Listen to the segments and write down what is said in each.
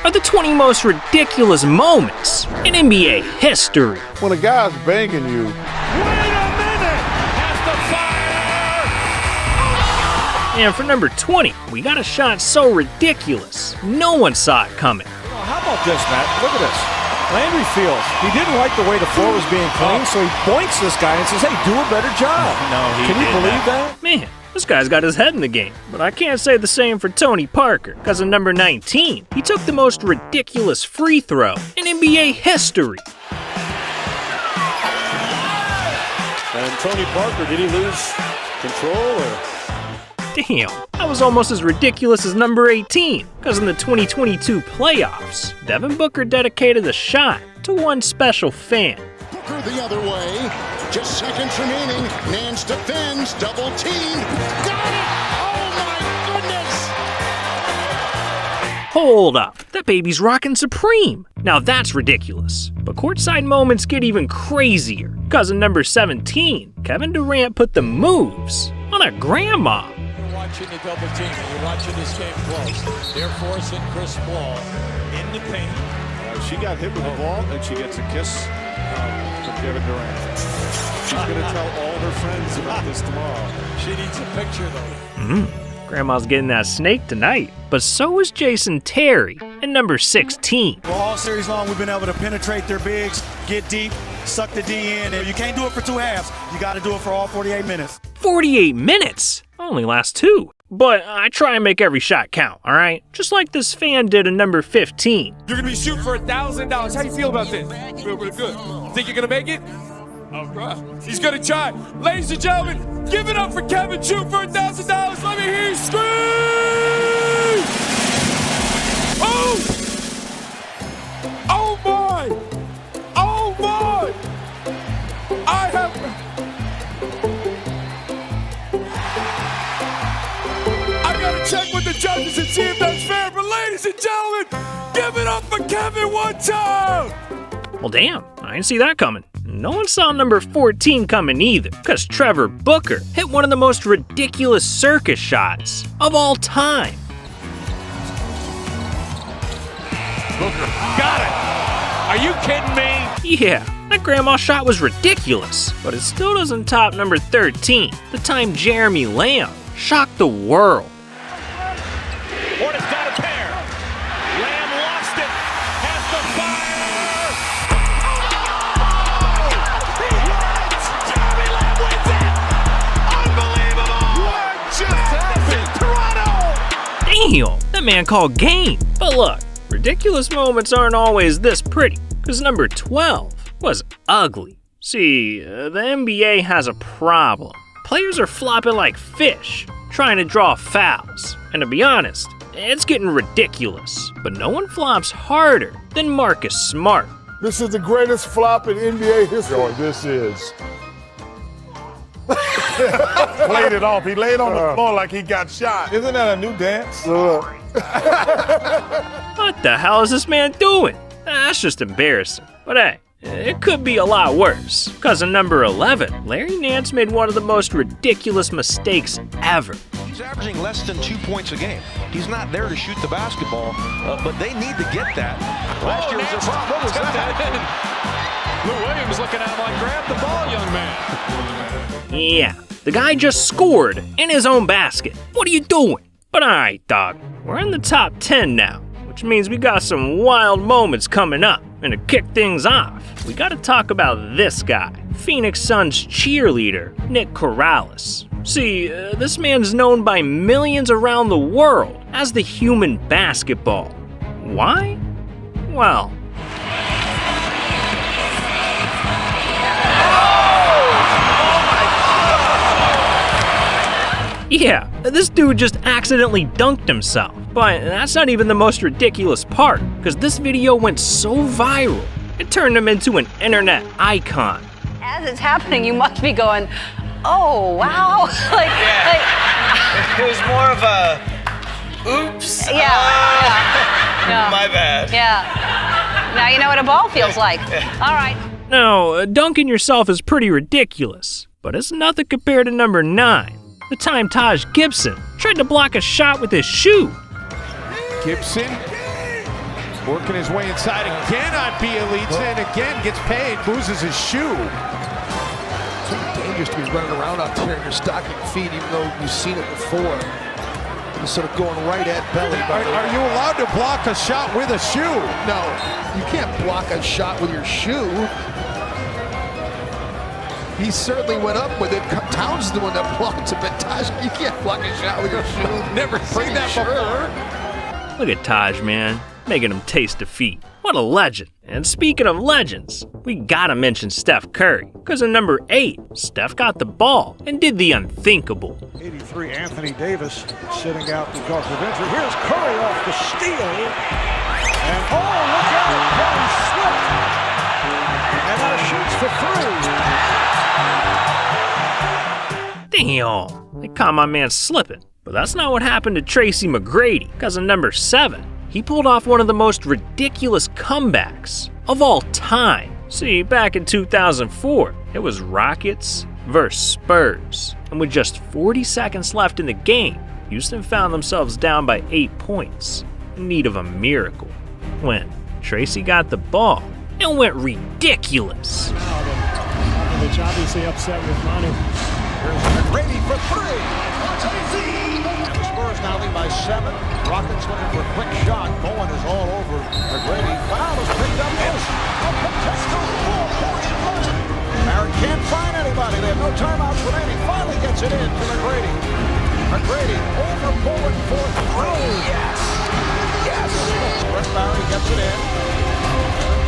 are the 20 most ridiculous moments in NBA history. When a guy's banging you, Wait a minute! Has to fire! And for number 20, we got a shot so ridiculous, no one saw it coming. How about this, Matt? Look at this. Landry Fields, he didn't like the way the floor was being cleaned, so he points this guy and says, hey, do a better job. Can you believe that? Man, this guy's got his head in the game. But I can't say the same for Tony Parker, because in number 19, he took the most ridiculous free throw in NBA history. And Tony Parker, did he lose control or? Damn, that was almost as ridiculous as number 18, because in the 2022 playoffs, Devin Booker dedicated a shot to one special fan. Booker the other way. Just seconds remaining. Nance defends. Double teamed. Got it! Oh my goodness! Hold up, that baby's rockin' Supreme. Now that's ridiculous. But courtside moments get even crazier, because in number 17, Kevin Durant put the moves on a grandma. Watching the double team. You're watching this game close. They're forcing Chris Paul in the paint. she got hit with the ball and she gets a kiss from Kevin Durant. She's going to tell all her friends about this tomorrow. She needs a picture, though. Grandma's getting that snake tonight. But so is Jason Terry in number 16. Well, all series long, we've been able to penetrate their bigs, get deep, suck the D in, and you can't do it for two halves. You got to do it for all 48 minutes. 48 minutes? Only lasts 2. But I try and make every shot count, all right? Just like this fan did in number 15. You're gonna be shooting for $1,000. How you feel about this? Feel pretty good. Think you're gonna make it? All right. He's gonna try. Ladies and gentlemen, give it up for Kevin. Shoot for $1,000. Let me hear you scream! Oh! Oh my! Oh my! I have. Check with the judges and see if that's fair, but ladies and gentlemen, give it up for Kevin one time! Well, damn, I didn't see that coming. No one saw number 14 coming either, because Trevor Booker hit one of the most ridiculous circus shots of all time. Booker, got it! Are you kidding me? Yeah, that grandma shot was ridiculous, but it still doesn't top number 13, the time Jeremy Lamb shocked the world. Hornets got a pair. Lamb lost it. Has to fire. Jeremy Lamb wins it. Unbelievable. What just happened? Toronto. Damn, that man called game. But look, ridiculous moments aren't always this pretty, because number 12 was ugly. See, the NBA has a problem. Players are flopping like fish, trying to draw fouls. And to be honest, it's getting ridiculous. But no one flops harder than Marcus Smart. This is the greatest flop in NBA history. Oh, this is. Played it off. He laid on the floor like he got shot. Isn't that a new dance? What the hell is this man doing? That's just embarrassing. But hey, it could be a lot worse. Because in number 11, Larry Nance made one of the most ridiculous mistakes ever. He's averaging less than 2 points a game. He's not there to shoot the basketball, but they need to get that. Last year was a problem. What was that? Lou Williams looking at him like, grab the ball, young man. Yeah, the guy just scored in his own basket. What are you doing? But alright, dog, we're in the top 10 now, which means we got some wild moments coming up. And to kick things off, we gotta talk about this guy, Phoenix Suns cheerleader, Nick Corrales. See, this man's known by millions around the world as the human basketball. Why? Well, yeah, this dude just accidentally dunked himself. But that's not even the most ridiculous part, because this video went so viral, it turned him into an internet icon. As it's happening, you must be going, oh, wow. It was more of a, oops. Yeah. My bad. Yeah. Now you know what a ball feels like. All right. Now, dunking yourself is pretty ridiculous, but it's nothing compared to number 9. The time Taj Gibson tried to block a shot with his shoe. Gibson Working his way inside again on Bielitsa, and again gets paid, loses his shoe. It's dangerous to be running around out there in your stocking feet, even though you've seen it before. He's sort of going right at belly. Are you allowed to block a shot with a shoe? No, you can't block a shot with your shoe. He certainly went up with it. Towns is the one that blocked him, but Taj, you can't block a shot with your shoe. Never seen that before. Look at Taj, man, making him taste defeat. What a legend. And speaking of legends, we gotta mention Steph Curry, because in number 8, Steph got the ball and did the unthinkable. 83, Anthony Davis sitting out because of injury. Here's Curry off the steal. And look out, Curry slipped. And now shoots for 3. Damn, they caught my man slipping. But that's not what happened to Tracy McGrady, because in number 7, he pulled off one of the most ridiculous comebacks of all time. See, back in 2004, it was Rockets versus Spurs. And with just 40 seconds left in the game, Houston found themselves down by 8 points, in need of a miracle, when Tracy got the ball and went ridiculous. Popovich obviously upset with Manu. Here's McGrady for 3. Spurs now lead by 7. Rockets looking for a quick shot. Bowen is all over McGrady. Foul is picked up. A contested 4-point buzzer. Barrett can't find anybody. They have no timeouts remaining. Finally gets it in to McGrady. McGrady over Bowen for 3. Yes! Yes! Brett Barry gets it in.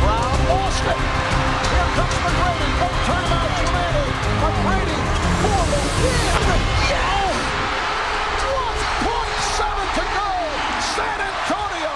Brown lost it. Here comes McGrady. No timeouts remaining. McGrady for the win. Yes! 1.7 to go. San Antonio.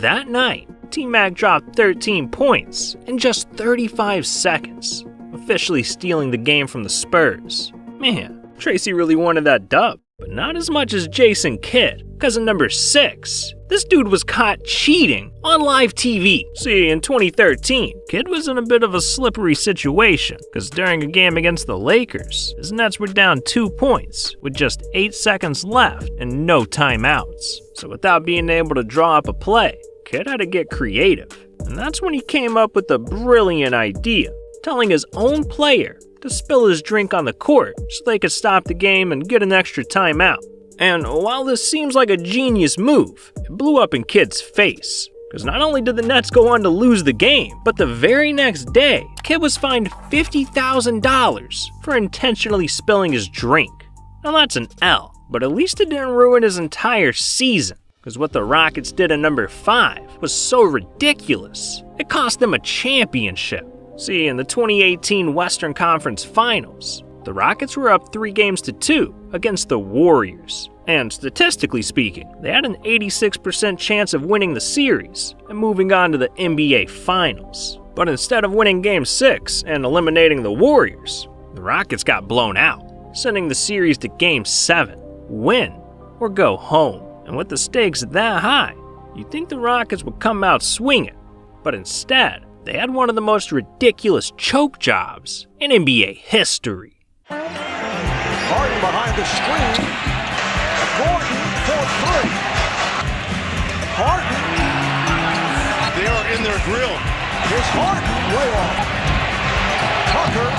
That night, T-Mac dropped 13 points in just 35 seconds, officially stealing the game from the Spurs. Man, Tracy really wanted that dub, but not as much as Jason Kidd, because in number 6, this dude was caught cheating on live TV. See, in 2013, Kidd was in a bit of a slippery situation, because during a game against the Lakers, his Nets were down 2 points with just 8 seconds left and no timeouts. So without being able to draw up a play, Kidd had to get creative. And that's when he came up with the brilliant idea, telling his own player to spill his drink on the court so they could stop the game and get an extra timeout. And while this seems like a genius move, it blew up in Kidd's face. Because not only did the Nets go on to lose the game, but the very next day, Kidd was fined $50,000 for intentionally spilling his drink. Now that's an L, but at least it didn't ruin his entire season. Because what the Rockets did in number 5 was so ridiculous, it cost them a championship. See, in the 2018 Western Conference Finals, the Rockets were up 3-2 against the Warriors. And statistically speaking, they had an 86% chance of winning the series and moving on to the NBA Finals. But instead of winning Game 6 and eliminating the Warriors, the Rockets got blown out, sending the series to Game 7, win or go home. And with the stakes that high, you'd think the Rockets would come out swinging, but instead, they had one of the most ridiculous choke jobs in NBA history. Harden behind the screen. Gordon for 3. Harden. They are in their grill. Here's Harden way off. Tucker.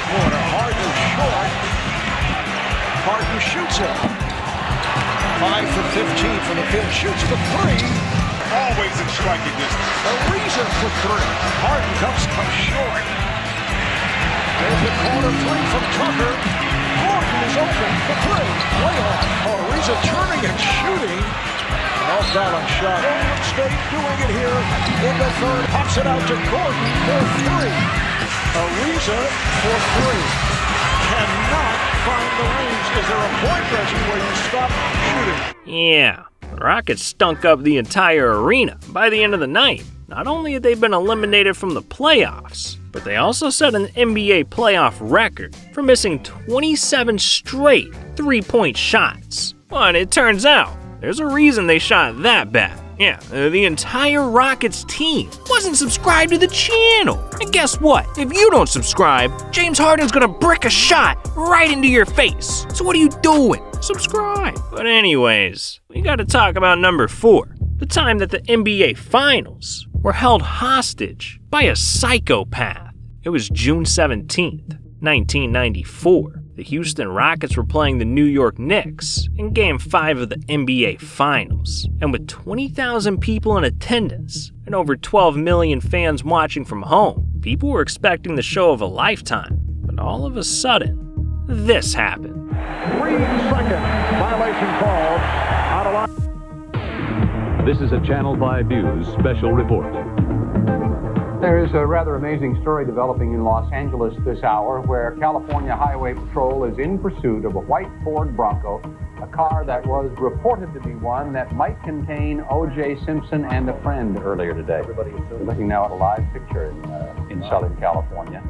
Corner. Harden short. Harden shoots it. 5 for 15 from the field. Shoots for 3. Always in striking distance. Ariza for 3. Harden comes short. There's the corner 3 from Tucker. Gordon is open for 3. Way off. Ariza turning and shooting. Off balance shot. Golden State doing it here in the third. Pops it out to Gordon for 3. Ariza for 3. Cannot find the range. Is there a point, Reggie, where you stop shooting? Yeah. The Rockets stunk up the entire arena. By the end of the night, not only had they been eliminated from the playoffs, but they also set an NBA playoff record for missing 27 straight three-point shots. But it turns out, there's a reason they shot that bad. Yeah, the entire Rockets team wasn't subscribed to the channel. And guess what? If you don't subscribe, James Harden's gonna brick a shot right into your face. So what are you doing? Subscribe. But anyways, we gotta talk about number 4. the time that the NBA Finals were held hostage by a psychopath. It was June 17th, 1994. The Houston Rockets were playing the New York Knicks in Game 5 of the NBA Finals. And with 20,000 people in attendance and over 12 million fans watching from home, people were expecting the show of a lifetime. But all of a sudden, this happened. 3-second violation called out of line. This is a Channel 5 News special report. There is a rather amazing story developing in Los Angeles this hour where California Highway Patrol is in pursuit of a white Ford Bronco, a car that was reported to be one that might contain O.J. Simpson and a friend earlier today. We're looking now at a live picture in Southern California.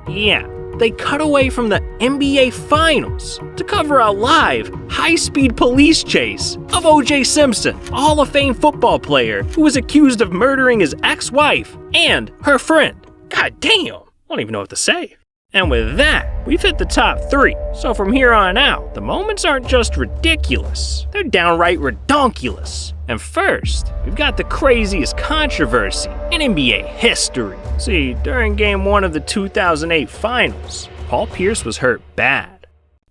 Yeah, they cut away from the NBA Finals to cover a live, high-speed police chase of O.J. Simpson, a Hall of Fame football player who was accused of murdering his ex-wife and her friend. God damn, I don't even know what to say. And with that, we've hit the top 3. So from here on out, the moments aren't just ridiculous, they're downright redonkulous. And first, we've got the craziest controversy in NBA history. See, during Game 1 of the 2008 Finals, Paul Pierce was hurt bad.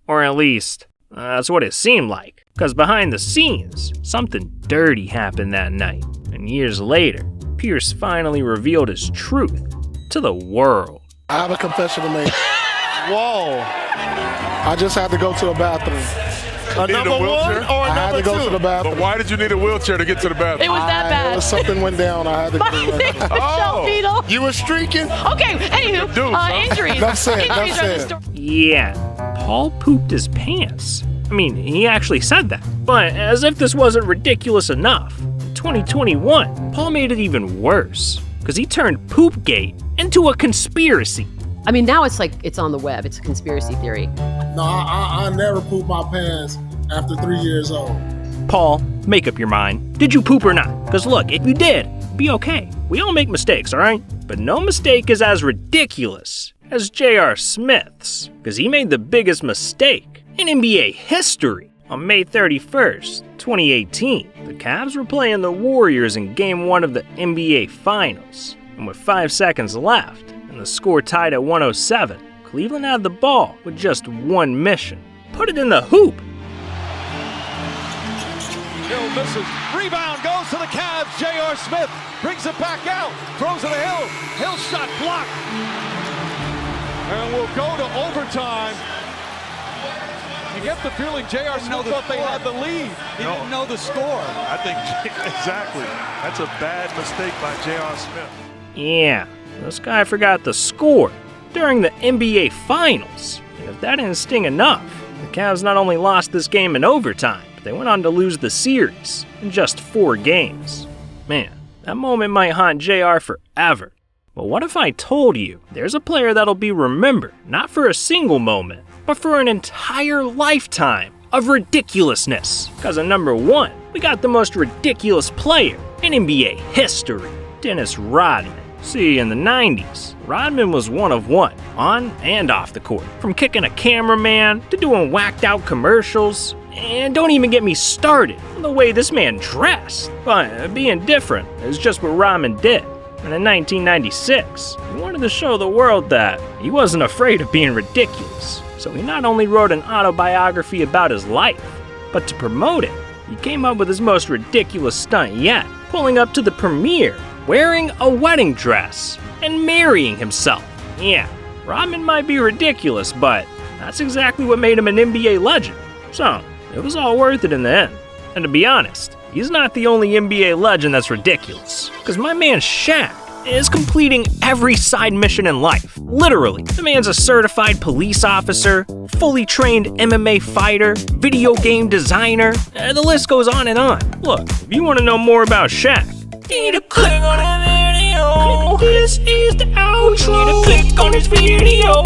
Or at least, that's what it seemed like. Because behind the scenes, something dirty happened that night. And years later, Pierce finally revealed his truth to the world. I have a confession to make. Whoa. I just had to go to the bathroom. A number one or a number two? I had to go to the bathroom. But why did you need a wheelchair to get to the bathroom? It was that bad. Something went down. I had to go. Oh, you were streaking? Okay, anywho, injuries. Enough said. Yeah, Paul pooped his pants. I mean, he actually said that. But as if this wasn't ridiculous enough, in 2021, Paul made it even worse. Because he turned Poopgate into a conspiracy. I mean, now it's like it's on the web. It's a conspiracy theory. No, I never pooped my pants after 3 years old. Paul, make up your mind. Did you poop or not? Because look, if you did, be okay. We all make mistakes, all right? But no mistake is as ridiculous as J.R. Smith's. Because he made the biggest mistake in NBA history. On May 31st, 2018, the Cavs were playing the Warriors in Game 1 of the NBA Finals. And with 5 seconds left, and the score tied at 107, Cleveland had the ball with just one mission. Put it in the hoop. Hill misses. Rebound goes to the Cavs. J.R. Smith brings it back out. Throws it to Hill. Hill shot blocked. And we'll go to overtime. You get the feeling J.R. Smith thought they had the lead. He didn't know the score. I think exactly. That's a bad mistake by J.R. Smith. Yeah, this guy forgot the score during the NBA Finals. And if that didn't sting enough, the Cavs not only lost this game in overtime, but they went on to lose the series in just 4 games. Man, that moment might haunt JR forever. But what if I told you there's a player that'll be remembered not for a single moment, but for an entire lifetime of ridiculousness? Because at number 1, we got the most ridiculous player in NBA history, Dennis Rodman. See, in the 90s, Rodman was one of one, on and off the court. From kicking a cameraman to doing whacked out commercials. And don't even get me started on the way this man dressed. But being different is just what Rodman did. And in 1996, he wanted to show the world that he wasn't afraid of being ridiculous. So he not only wrote an autobiography about his life, but to promote it, he came up with his most ridiculous stunt yet, pulling up to the premiere, wearing a wedding dress, and marrying himself. Yeah, Rodman might be ridiculous, but that's exactly what made him an NBA legend. So, it was all worth it in the end. And to be honest, he's not the only NBA legend that's ridiculous. Because my man Shaq is completing every side mission in life. Literally. The man's a certified police officer, fully trained MMA fighter, video game designer, the list goes on and on. Look, if you want to know more about Shaq, you need to click on that video. This is the outro. You need to click on this video.